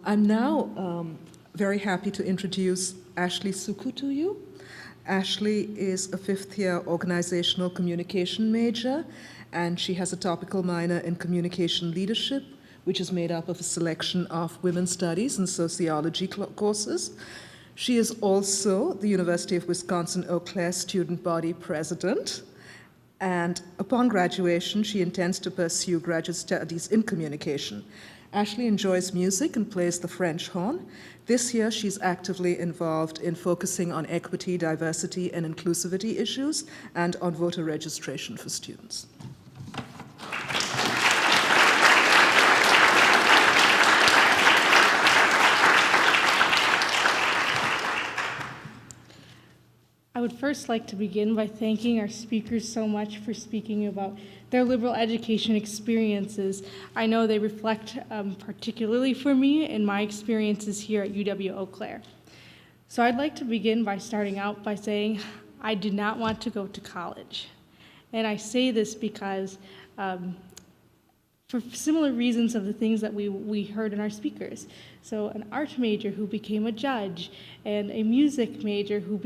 I'm now very happy to introduce Ashley Sukhu to you. Ashley is a fifth-year organizational communication major, and she has a topical minor in communication leadership, which is made up of a selection of women's studies and sociology courses. She is also the University of Wisconsin Eau Claire student body president, and upon graduation, she intends to pursue graduate studies in communication. Ashley enjoys music and plays the French horn. This year, she's actively involved in focusing on equity, diversity, and inclusivity issues and on voter registration for students. I would first like to begin by thanking our speakers so much for speaking about their liberal education experiences. I know they reflect particularly for me and my experiences here at UW Eau Claire. So I'd like to begin by starting out by saying I did not want to go to college. And I say this because for similar reasons of the things that we heard in our speakers. So an art major who became a judge, and a music major who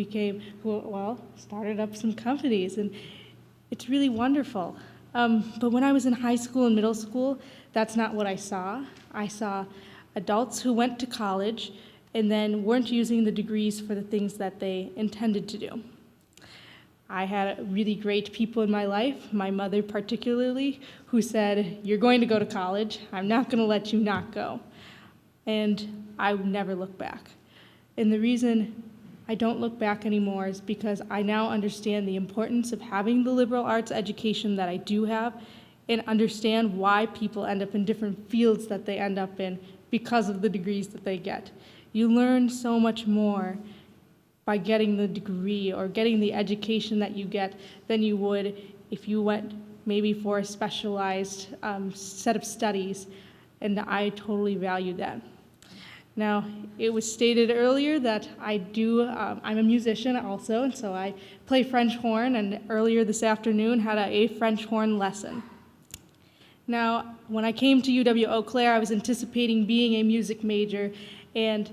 started up some companies, and it's really wonderful. But when I was in high school and middle school, that's not what I saw. I saw adults who went to college and then weren't using the degrees for the things that they intended to do. I had really great people in my life, my mother particularly, who said, "You're going to go to college. I'm not going to let you not go." And I would never look back. And the reason I don't look back anymore is because I now understand the importance of having the liberal arts education that I do have, and understand why people end up in different fields that they end up in because of the degrees that they get. You learn so much more by getting the degree or getting the education that you get than you would if you went maybe for a specialized set of studies, and I totally value that. Now, it was stated earlier that I'm a musician also, and so I play French horn, and earlier this afternoon had a French horn lesson. Now, when I came to UW Eau Claire, I was anticipating being a music major, and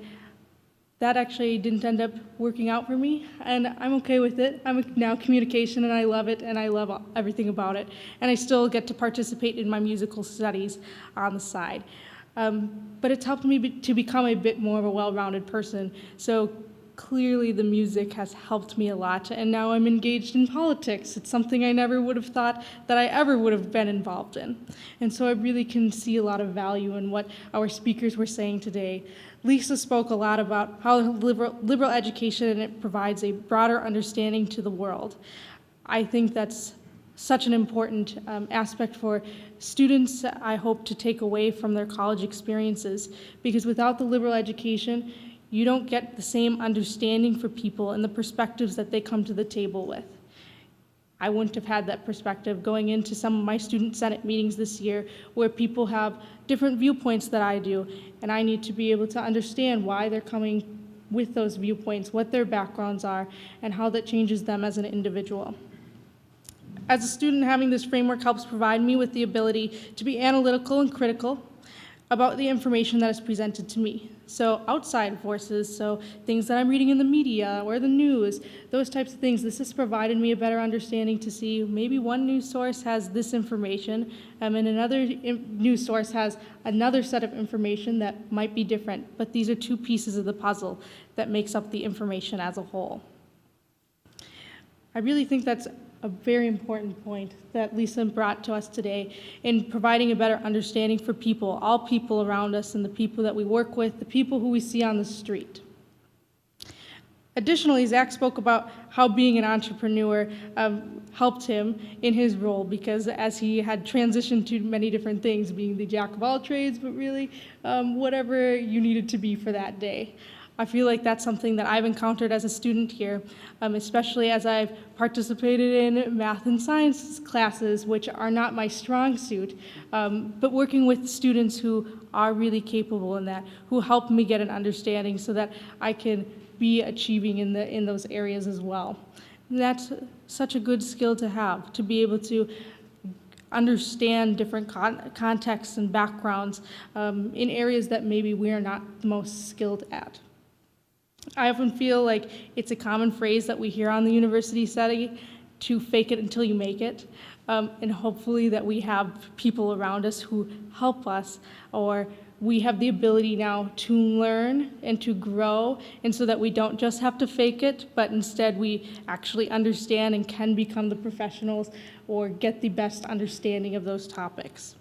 that actually didn't end up working out for me, and I'm okay with it. I'm now communication, and I love it, and I love everything about it, and I still get to participate in my musical studies on the side. But it's helped me to become a bit more of a well-rounded person, so clearly the music has helped me a lot, and now I'm engaged in politics. It's something I never would have thought that I ever would have been involved in, and so I really can see a lot of value in what our speakers were saying today. Lisa spoke a lot about how liberal education provides a broader understanding to the world. I think that's such an important aspect for students, I hope, to take away from their college experiences, because without the liberal education, you don't get the same understanding for people and the perspectives that they come to the table with. I wouldn't have had that perspective going into some of my student senate meetings this year, where people have different viewpoints that I do, and I need to be able to understand why they're coming with those viewpoints, what their backgrounds are, and how that changes them as an individual. As a student, having this framework helps provide me with the ability to be analytical and critical about the information that is presented to me. So outside forces, so things that I'm reading in the media or the news, those types of things, this has provided me a better understanding to see maybe one news source has this information, and another news source has another set of information that might be different, but these are two pieces of the puzzle that makes up the information as a whole. I really think that's a very important point that Lisa brought to us today in providing a better understanding for people, all people around us, and the people that we work with, the people who we see on the street. Additionally, Zach spoke about how being an entrepreneur helped him in his role, because as he had transitioned to many different things, being the jack of all trades, but really whatever you needed to be for that day. I feel like that's something that I've encountered as a student here, especially as I've participated in math and science classes, which are not my strong suit, but working with students who are really capable in that, who help me get an understanding so that I can be achieving in those areas as well. And that's such a good skill to have, to be able to understand different contexts and backgrounds in areas that maybe we are not the most skilled at. I often feel like it's a common phrase that we hear on the university setting, to fake it until you make it. And hopefully that we have people around us who help us, or we have the ability now to learn and to grow, and so that we don't just have to fake it, but instead we actually understand and can become the professionals or get the best understanding of those topics.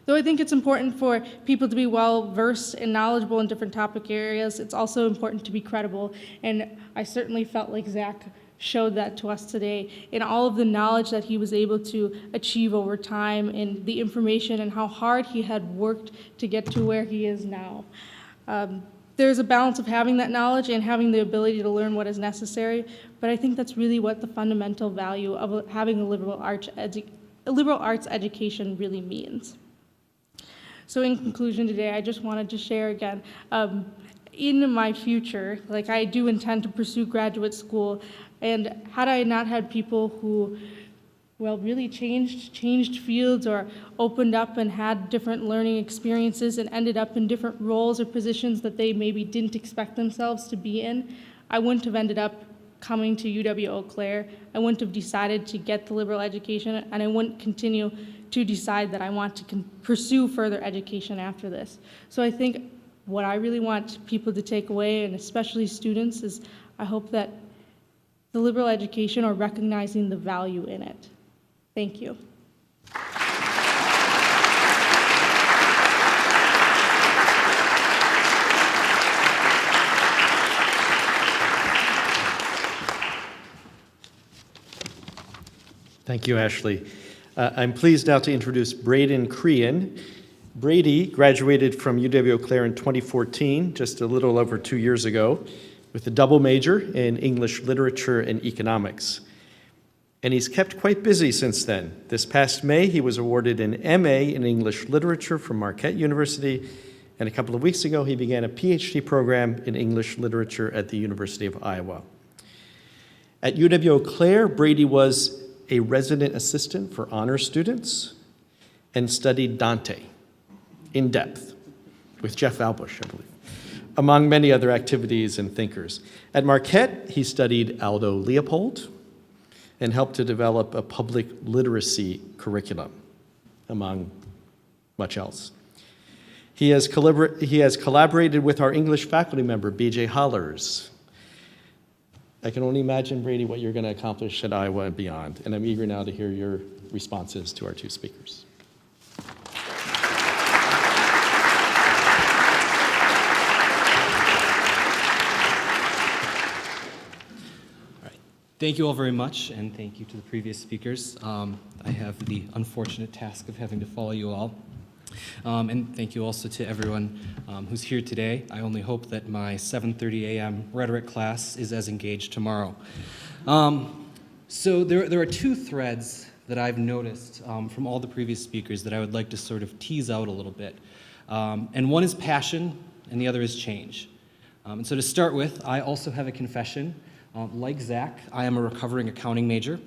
Though I think it's important for people to be well-versed and knowledgeable in different topic areas, it's also important to be credible, and I certainly felt like Zach showed that to us today in all of the knowledge that he was able to achieve over time, and the information and how hard he had worked to get to where he is now. There's a balance of having that knowledge and having the ability to learn what is necessary, but I think that's really what the fundamental value of having a liberal arts education really means. So in conclusion today, I just wanted to share again, in my future, like I do intend to pursue graduate school, and had I not had people who, well, really changed fields or opened up and had different learning experiences and ended up in different roles or positions that they maybe didn't expect themselves to be in, I wouldn't have ended up coming to UW Eau Claire. I wouldn't have decided to get the liberal education, and I wouldn't continue to decide that I want to pursue further education after this. So I think what I really want people to take away, and especially students, is I hope that the liberal education are recognizing the value in it. Thank you. Thank you, Ashley. I'm pleased now to introduce Brady Krien. Brady graduated from UW Eau Claire in 2014, just a little over 2 years ago, with a double major in English literature and economics. And he's kept quite busy since then. This past May, he was awarded an MA in English literature from Marquette University, and a couple of weeks ago, he began a PhD program in English literature at the University of Iowa. At UW Eau Claire, Brady was a resident assistant for honor students and studied Dante in depth with Jeff Albush, I believe, among many other activities and thinkers. At Marquette, he studied Aldo Leopold and helped to develop a public literacy curriculum, among much else. He has collaborated with our English faculty member, B.J. Hollers. I can only imagine, Brady, what you're going to accomplish at Iowa and beyond, and I'm eager now to hear your responses to our two speakers. Thank you all very much, and thank you to the previous speakers. I have the unfortunate task of having to follow you all. And thank you also to everyone who's here today. I only hope that my 7:30 a.m. rhetoric class is as engaged tomorrow. So there are two threads that I've noticed from all the previous speakers that I would like to sort of tease out a little bit. And one is passion, and the other is change. And so to start with, I also have a confession. Like Zach, I am a recovering accounting major.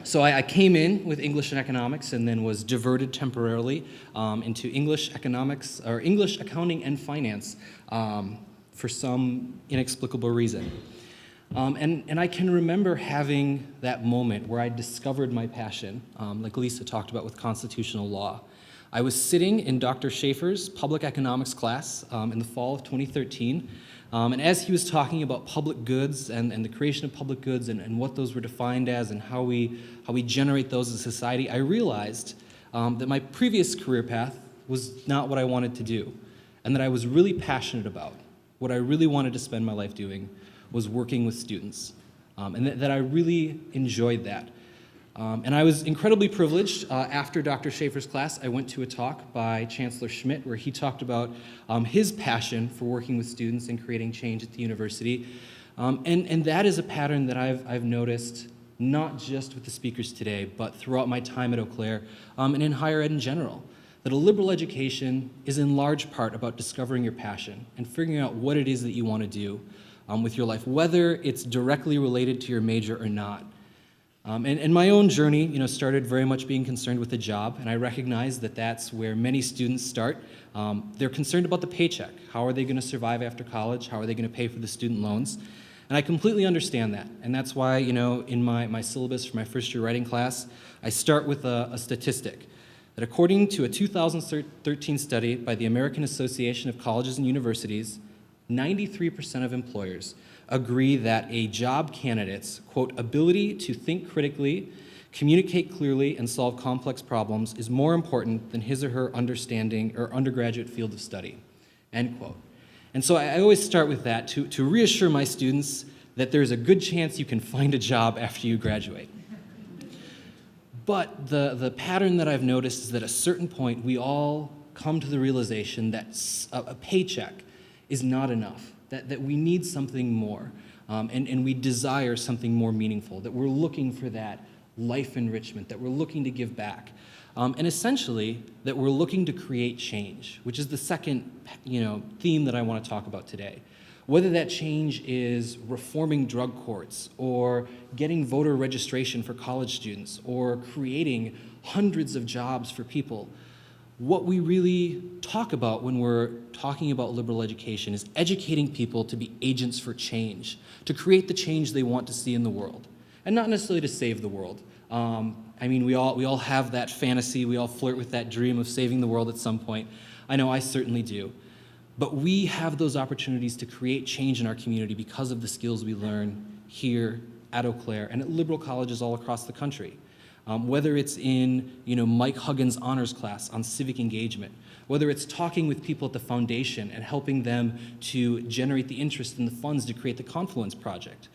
So I came in with English and economics and then was diverted temporarily into English economics, or English accounting and finance for some inexplicable reason. And I can remember having that moment where I discovered my passion, like Lisa talked about with constitutional law. I was sitting in Dr. Schaefer's public economics class in the fall of 2013, and as he was talking about public goods and the creation of public goods and what those were defined as and how we generate those as a society, I realized that my previous career path was not what I wanted to do, and that I was really passionate about. What I really wanted to spend my life doing was working with students, and that I really enjoyed that. And I was incredibly privileged. After Dr. Schaefer's class, I went to a talk by Chancellor Schmidt where he talked about his passion for working with students and creating change at the university. And that is a pattern that I've noticed not just with the speakers today, but throughout my time at Eau Claire and in higher ed in general, that a liberal education is in large part about discovering your passion and figuring out what it is that you want to do with your life, whether it's directly related to your major or not. And my own journey, started very much being concerned with a job, and I recognize that that's where many students start. They're concerned about the paycheck. How are they going to survive after college? How are they going to pay for the student loans? And I completely understand that, and that's why, in my syllabus for my first-year writing class, I start with a statistic, that according to a 2013 study by the American Association of Colleges and Universities, 93% of employers agree that a job candidate's, quote, ability to think critically, communicate clearly, and solve complex problems is more important than his or her understanding or undergraduate field of study, end quote. And so I always start with that to reassure my students that there's a good chance you can find a job after you graduate. But the pattern that I've noticed is that at a certain point, we all come to the realization that a paycheck is not enough, that we need something more, and we desire something more meaningful, that we're looking for that life enrichment, that we're looking to give back. And essentially, that we're looking to create change, which is the second, theme that I want to talk about today. Whether that change is reforming drug courts, or getting voter registration for college students, or creating hundreds of jobs for people, what we really talk about when we're talking about liberal education is educating people to be agents for change, to create the change they want to see in the world, and not necessarily to save the world. We all have that fantasy, we all flirt with that dream of saving the world at some point. I know I certainly do. But we have those opportunities to create change in our community because of the skills we learn here at Eau Claire and at liberal colleges all across the country. Whether it's in Mike Huggins' honors class on civic engagement, whether it's talking with people at the foundation and helping them to generate the interest in the funds to create the Confluence Project,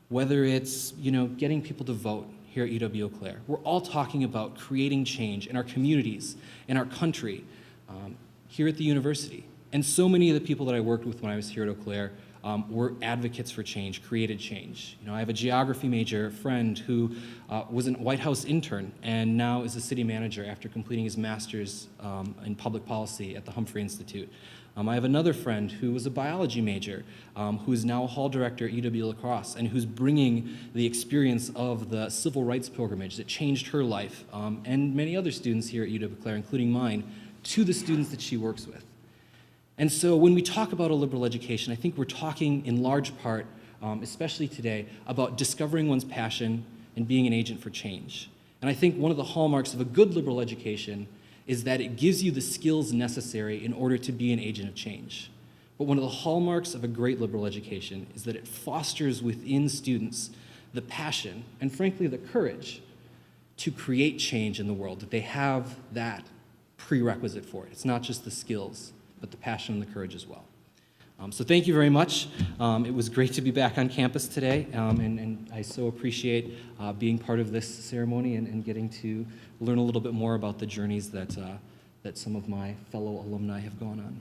whether it's getting people to vote here at UW Eau Claire. We're all talking about creating change in our communities, in our country, here at the university. And so many of the people that I worked with when I was here at Eau Claire were advocates for change, created change. I have a geography major friend who was a White House intern and now is a city manager after completing his master's in public policy at the Humphrey Institute. I have another friend who was a biology major who is now a hall director at UW La Crosse and who's bringing the experience of the civil rights pilgrimage that changed her life and many other students here at UW Eau Claire, including mine, to the students that she works with. And so when we talk about a liberal education, I think we're talking in large part, especially today, about discovering one's passion and being an agent for change. And I think one of the hallmarks of a good liberal education is that it gives you the skills necessary in order to be an agent of change. But one of the hallmarks of a great liberal education is that it fosters within students the passion and frankly the courage to create change in the world, that they have that prerequisite for it. It's not just the skills, but the passion and the courage as well. So thank you very much. It was great to be back on campus today, and I so appreciate being part of this ceremony and getting to learn a little bit more about the journeys that some of my fellow alumni have gone on.